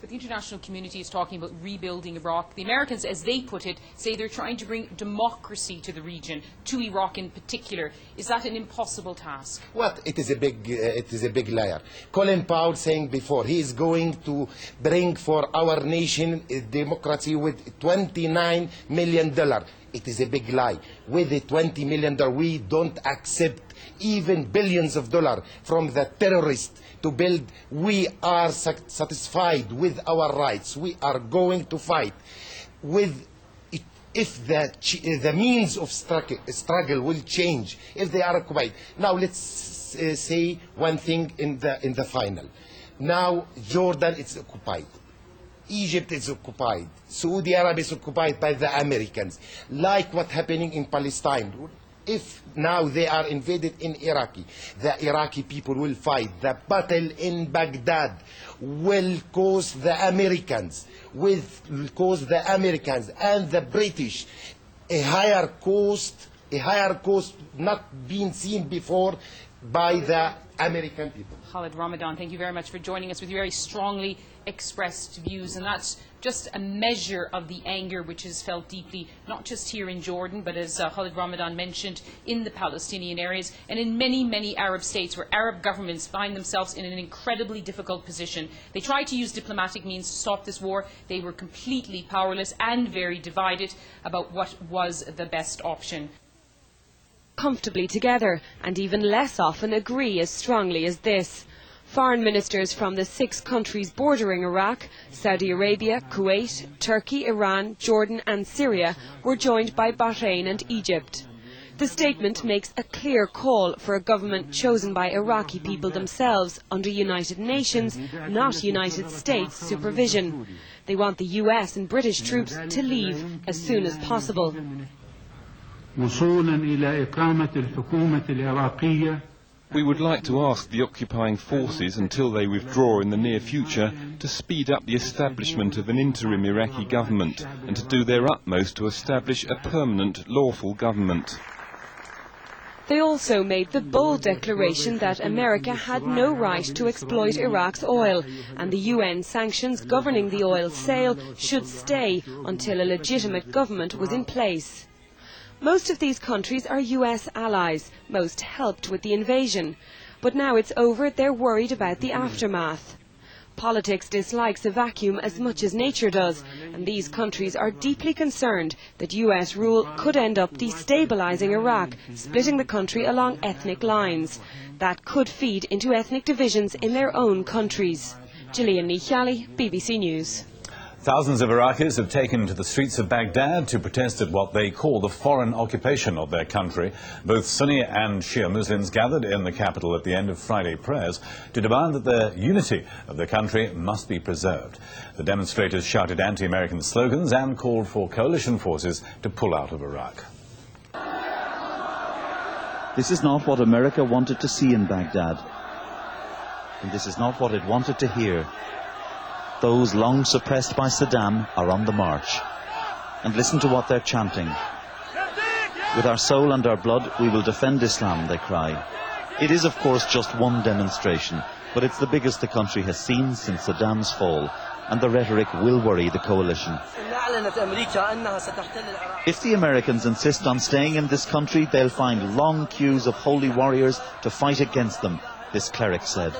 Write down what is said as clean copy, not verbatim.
But the international community is talking about rebuilding Iraq. The Americans, as they put it, say they're trying to bring democracy to the region, to Iraq in particular. Is that an impossible task? Well, it is a big liar. Colin Powell saying before he is going to bring for our nation democracy with $29 million. It is a big lie. With the $20 million, we don't accept even billions of dollars from the terrorists to build. We are satisfied with our rights. We are going to fight with it. If the means of struggle will change, if they are occupied. Now let's say one thing in the final. Now Jordan is occupied. Egypt is occupied. Saudi Arabia is occupied by the Americans. Like what's happening in Palestine. If now they are invaded in Iraq, the Iraqi people will fight. The battle in Baghdad will cause the Americans, and the British a higher cost not being seen before by the American people. Khalid Ramadan, thank you very much for joining us with your very strongly expressed views, and that's just a measure of the anger which is felt deeply, not just here in Jordan, but as Khalid Ramadan mentioned, in the Palestinian areas and in many, many Arab states where Arab governments find themselves in an incredibly difficult position. They tried to use diplomatic means to stop this war. They were completely powerless and very divided about what was the best option. Comfortably together and even less often agree as strongly as this. Foreign ministers from the 6 countries bordering Iraq, Saudi Arabia, Kuwait, Turkey, Iran, Jordan and Syria were joined by Bahrain and Egypt. The statement makes a clear call for a government chosen by Iraqi people themselves under United Nations, not United States supervision. They want the US and British troops to leave as soon as possible. We would like to ask the occupying forces, until they withdraw in the near future, to speed up the establishment of an interim Iraqi government and to do their utmost to establish a permanent, lawful government. They also made the bold declaration that America had no right to exploit Iraq's oil, and the UN sanctions governing the oil sale should stay until a legitimate government was in place. Most of these countries are US allies, most helped with the invasion. But now it's over, they're worried about the aftermath. Politics dislikes a vacuum as much as nature does, and these countries are deeply concerned that US rule could end up destabilising Iraq, splitting the country along ethnic lines. That could feed into ethnic divisions in their own countries. Gillian Nichali, BBC News. Thousands of Iraqis have taken to the streets of Baghdad to protest at what they call the foreign occupation of their country. Both Sunni and Shia Muslims gathered in the capital at the end of Friday prayers to demand that the unity of the country must be preserved. The demonstrators shouted anti-American slogans and called for coalition forces to pull out of Iraq. This is not what America wanted to see in Baghdad, and this is not what it wanted to hear. Those long suppressed by Saddam are on the march. And listen to what they're chanting. With our soul and our blood, we will defend Islam, they cry. It is, of course, just one demonstration, but it's the biggest the country has seen since Saddam's fall, and the rhetoric will worry the coalition. If the Americans insist on staying in this country, they'll find long queues of holy warriors to fight against them, this cleric said.